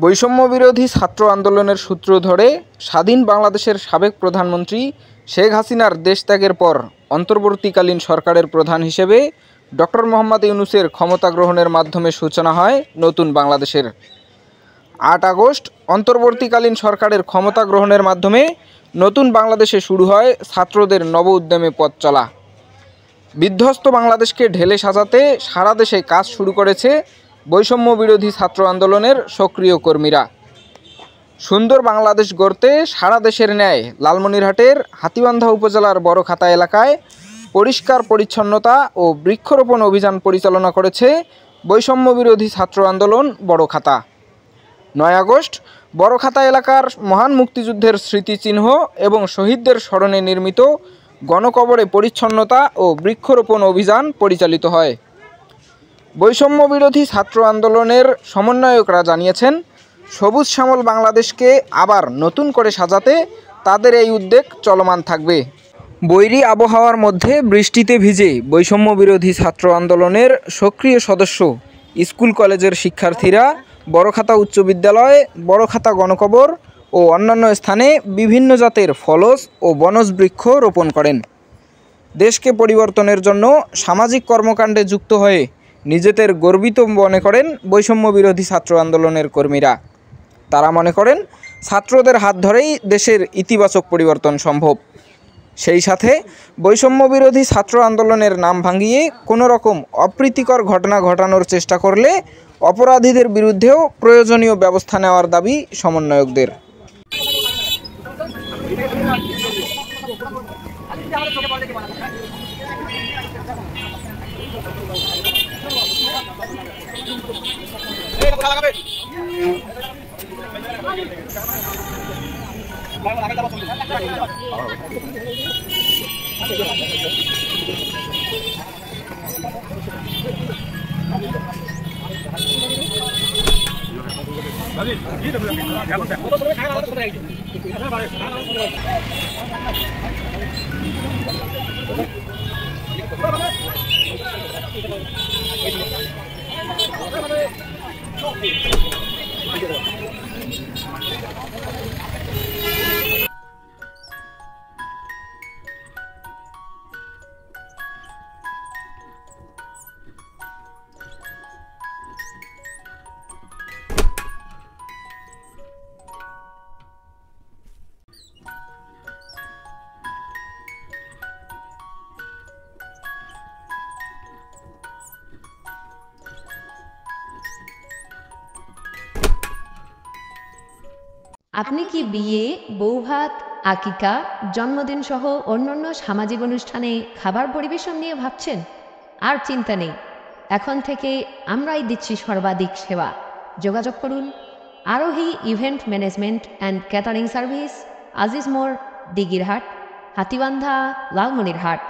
বৈষম্য বিরোধী ছাত্র আন্দোলনের সূত্র ধরে স্বাধীন বাংলাদেশের সাবেক প্রধানমন্ত্রী শেখ হাসিনার দেশত্যাগের পর অন্তর্বর্তীকালীন সরকারের প্রধান হিসেবে ডক্টর মোহাম্মদ ইউনূসের ক্ষমতা গ্রহণের মাধ্যমে সূচনা হয় নতুন বাংলাদেশের। ৮ আগস্ট অন্তর্বর্তীকালীন সরকারের ক্ষমতা গ্রহণের মাধ্যমে নতুন বাংলাদেশে শুরু হয় ছাত্রদের নব উদ্যমে পথ চলা। বিধ্বস্ত বাংলাদেশকে ঢেলে সাজাতে সারা দেশে কাজ শুরু করেছে বৈষম্য বিরোধী ছাত্র আন্দোলনের সক্রিয় কর্মীরা। সুন্দর বাংলাদেশ গড়তে সারা দেশের ন্যায় লালমনিরহাটের হাতীবান্ধা উপজেলার বড়খাতা এলাকায় পরিষ্কার পরিচ্ছন্নতা ও বৃক্ষরোপণ অভিযান পরিচালনা করেছে বৈষম্য বিরোধী ছাত্র আন্দোলন বড়খাতা। ৯ আগস্ট বড়খাতা এলাকার মহান মুক্তিযুদ্ধের স্মৃতিচিহ্ন এবং শহীদদের স্মরণে নির্মিত গণকবরে পরিচ্ছন্নতা ও বৃক্ষরোপণ অভিযান পরিচালিত হয়। বৈষম্য বিরোধী ছাত্র আন্দোলনের সমন্বয়করা জানিয়েছেন, সবুজ শ্যামল বাংলাদেশকে আবার নতুন করে সাজাতে তাদের এই উদ্যোগ চলমান থাকবে। বৈরী আবহাওয়ার মধ্যে বৃষ্টিতে ভিজে বৈষম্য বিরোধী ছাত্র আন্দোলনের সক্রিয় সদস্য স্কুল কলেজের শিক্ষার্থীরা বড়খাতা উচ্চ বিদ্যালয়, বড়খাতা গণকবর ও অন্যান্য স্থানে বিভিন্ন জাতের ফলজ ও বনজ বৃক্ষ রোপণ করেন। দেশকে পরিবর্তনের জন্য সামাজিক কর্মকাণ্ডে যুক্ত হয়ে নিজেদের গর্বিত মনে করেন বৈষম্য বিরোধী ছাত্র আন্দোলনের কর্মীরা। তারা মনে করেন ছাত্রদের হাত ধরেই দেশের ইতিবাচক পরিবর্তন সম্ভব। সেই সাথে বৈষম্য বিরোধী ছাত্র আন্দোলনের নাম ভাঙিয়ে কোনো রকম অপ্রীতিকর ঘটনা ঘটানোর চেষ্টা করলে অপরাধীদের বিরুদ্ধেও প্রয়োজনীয় ব্যবস্থা নেওয়ার দাবি সমন্বয়কদের। আপনি কি বিয়ে, বৌভাত, আকিকা, জন্মদিন সহ অন্যান্য সামাজিক অনুষ্ঠানে খাবার পরিবেশন নিয়ে ভাবছেন? আর চিন্তা নেই, এখন থেকে আমরাই দিচ্ছি সর্বাধিক সেবা। যোগাযোগ করুন আরোহী event management and catering service, Aziz মোড়, দিঘিরহাট, হাতীবান্ধা, লালমনিরহাট।